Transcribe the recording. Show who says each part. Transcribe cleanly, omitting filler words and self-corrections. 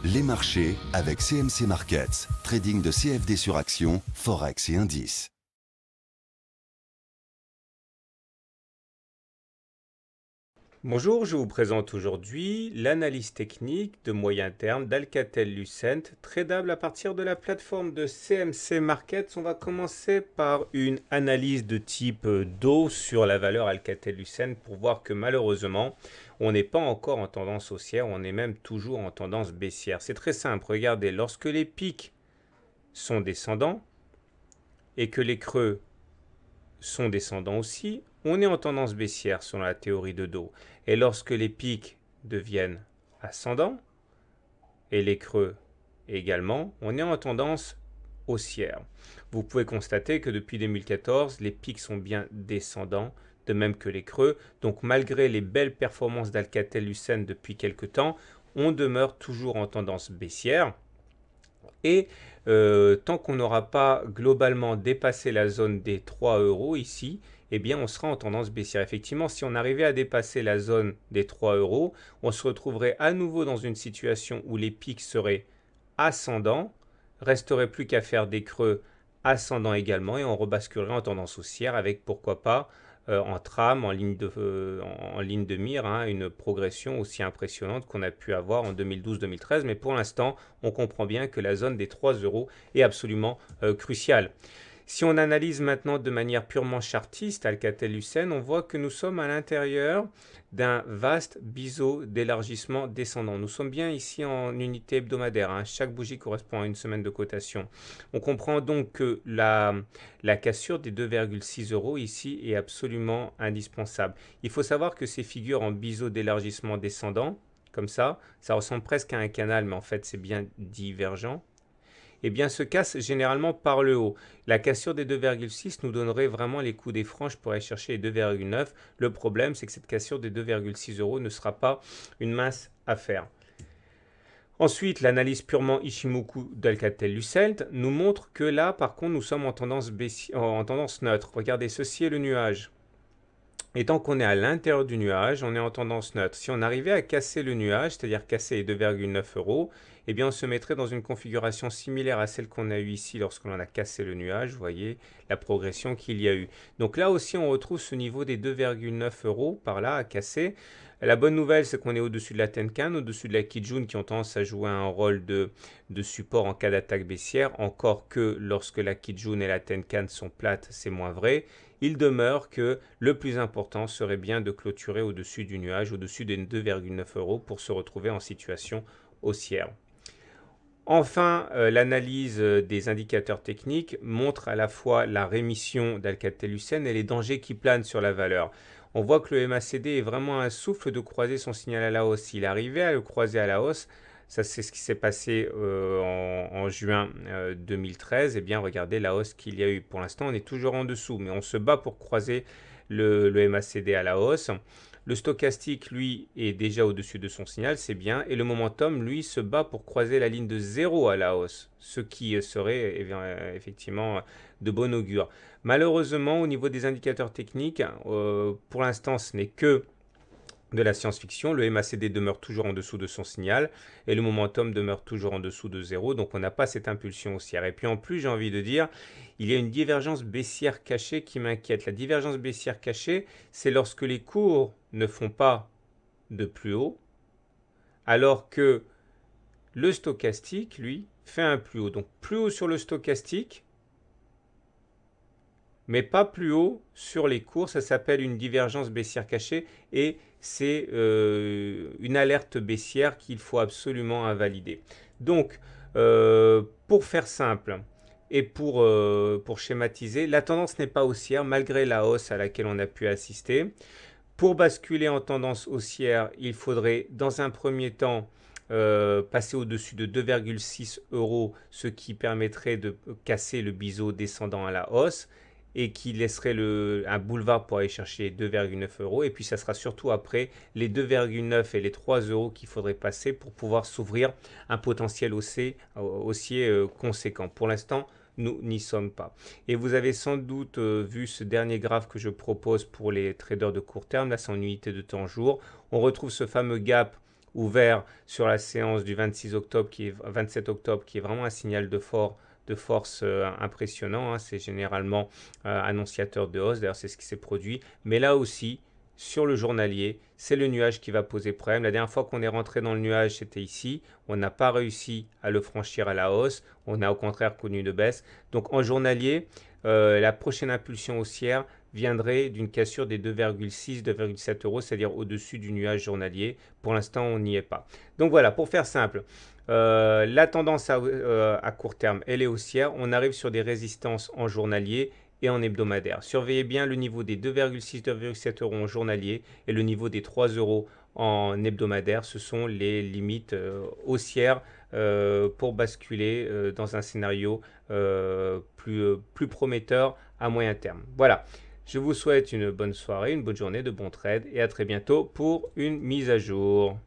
Speaker 1: Les marchés avec CMC Markets, trading de CFD sur action, Forex et indices.
Speaker 2: Bonjour, je vous présente aujourd'hui l'analyse technique de moyen terme d'Alcatel-Lucent, tradable à partir de la plateforme de CMC Markets. On va commencer par une analyse de type DO sur la valeur Alcatel-Lucent pour voir que malheureusement, on n'est pas encore en tendance haussière, on est même toujours en tendance baissière. C'est très simple, regardez, lorsque les pics sont descendants et que les creux sont descendants aussi, on est en tendance baissière selon la théorie de dos. Et lorsque les pics deviennent ascendants et les creux également, on est en tendance haussière. Vous pouvez constater que depuis 2014, les pics sont bien descendants, de même que les creux. Donc malgré les belles performances d'Alcatel-Lucent depuis quelques temps, on demeure toujours en tendance baissière. Et tant qu'on n'aura pas globalement dépassé la zone des 3 euros ici, eh bien on sera en tendance baissière. Effectivement, si on arrivait à dépasser la zone des 3 euros, on se retrouverait à nouveau dans une situation où les pics seraient ascendants, resterait plus qu'à faire des creux ascendants également et on rebasculerait en tendance haussière avec pourquoi pas en trame, en ligne de mire, hein, une progression aussi impressionnante qu'on a pu avoir en 2012-2013. Mais pour l'instant, on comprend bien que la zone des 3 euros est absolument cruciale. Si on analyse maintenant de manière purement chartiste Alcatel-Lucent, on voit que nous sommes à l'intérieur d'un vaste biseau d'élargissement descendant. Nous sommes bien ici en unité hebdomadaire, hein. Chaque bougie correspond à une semaine de cotation. On comprend donc que la cassure des 2,6 euros ici est absolument indispensable. Il faut savoir que ces figures en biseau d'élargissement descendant, comme ça ressemble presque à un canal, mais en fait c'est bien divergent. Eh bien, se casse généralement par le haut. La cassure des 2,6 nous donnerait vraiment les coups des franges pour aller chercher les 2,9. Le problème, c'est que cette cassure des 2,6 euros ne sera pas une mince affaire. Ensuite, l'analyse purement Ichimoku d'Alcatel-Lucent nous montre que là, par contre, nous sommes en tendance neutre. Regardez, ceci est le nuage. Et tant qu'on est à l'intérieur du nuage, on est en tendance neutre. Si on arrivait à casser le nuage, c'est-à-dire casser les 2,9 euros, eh bien on se mettrait dans une configuration similaire à celle qu'on a eue ici lorsqu'on a cassé le nuage. Vous voyez la progression qu'il y a eu. Donc là aussi, on retrouve ce niveau des 2,9 euros par là à casser. La bonne nouvelle, c'est qu'on est au-dessus de la Tenkan, au-dessus de la Kijun qui ont tendance à jouer un rôle de support en cas d'attaque baissière. Encore que lorsque la Kijun et la Tenkan sont plates, c'est moins vrai. Il demeure que le plus important serait bien de clôturer au-dessus du nuage, au-dessus des 2,9 euros pour se retrouver en situation haussière. Enfin, l'analyse des indicateurs techniques montre à la fois la rémission d'Alcatel-Lucent et les dangers qui planent sur la valeur. On voit que le MACD est vraiment un souffle de croiser son signal à la hausse. Il arrivait à le croiser à la hausse. Ça, c'est ce qui s'est passé en juin 2013. Eh bien, regardez la hausse qu'il y a eu. Pour l'instant, on est toujours en dessous, mais on se bat pour croiser le MACD à la hausse. Le stochastique, lui, est déjà au-dessus de son signal, c'est bien. Et le momentum, lui, se bat pour croiser la ligne de 0 à la hausse, ce qui serait effectivement de bon augure. Malheureusement, au niveau des indicateurs techniques, pour l'instant, ce n'est que de la science-fiction. Le MACD demeure toujours en dessous de son signal et le momentum demeure toujours en dessous de 0. Donc on n'a pas cette impulsion haussière. Et puis en plus, j'ai envie de dire, il y a une divergence baissière cachée qui m'inquiète. La divergence baissière cachée, c'est lorsque les cours ne font pas de plus haut, alors que le stochastique, lui, fait un plus haut. Donc plus haut sur le stochastique, mais pas plus haut sur les cours. Ça s'appelle une divergence baissière cachée et c'est une alerte baissière qu'il faut absolument invalider. Donc, pour faire simple et pour schématiser, la tendance n'est pas haussière malgré la hausse à laquelle on a pu assister. Pour basculer en tendance haussière, il faudrait dans un premier temps passer au-dessus de 2,6 euros, ce qui permettrait de casser le biseau descendant à la hausse et qui laisserait un boulevard pour aller chercher 2,9 euros. Et puis ça sera surtout après les 2,9 et les 3 euros qu'il faudrait passer pour pouvoir s'ouvrir un potentiel haussier conséquent. Pour l'instant, nous n'y sommes pas. Et vous avez sans doute vu ce dernier graphe que je propose pour les traders de court terme. Là, c'est en unité de temps jour. On retrouve ce fameux gap ouvert sur la séance du 26 octobre, 27 octobre, qui est vraiment un signal de force impressionnant. Hein. C'est généralement annonciateur de hausse. D'ailleurs, c'est ce qui s'est produit. Mais là aussi, sur le journalier, c'est le nuage qui va poser problème. La dernière fois qu'on est rentré dans le nuage, c'était ici. On n'a pas réussi à le franchir à la hausse. On a au contraire connu de baisse. Donc en journalier, la prochaine impulsion haussière viendrait d'une cassure des 2,6, 2,7 euros, c'est-à-dire au-dessus du nuage journalier. Pour l'instant, on n'y est pas. Donc voilà, pour faire simple, la tendance à court terme, elle est haussière. On arrive sur des résistances en journalier et en hebdomadaire. Surveillez bien le niveau des 2,6, 2,7 euros en journalier et le niveau des 3 euros en hebdomadaire. Ce sont les limites haussières pour basculer dans un scénario plus prometteur à moyen terme. Voilà, je vous souhaite une bonne soirée, une bonne journée, de bons trades et à très bientôt pour une mise à jour.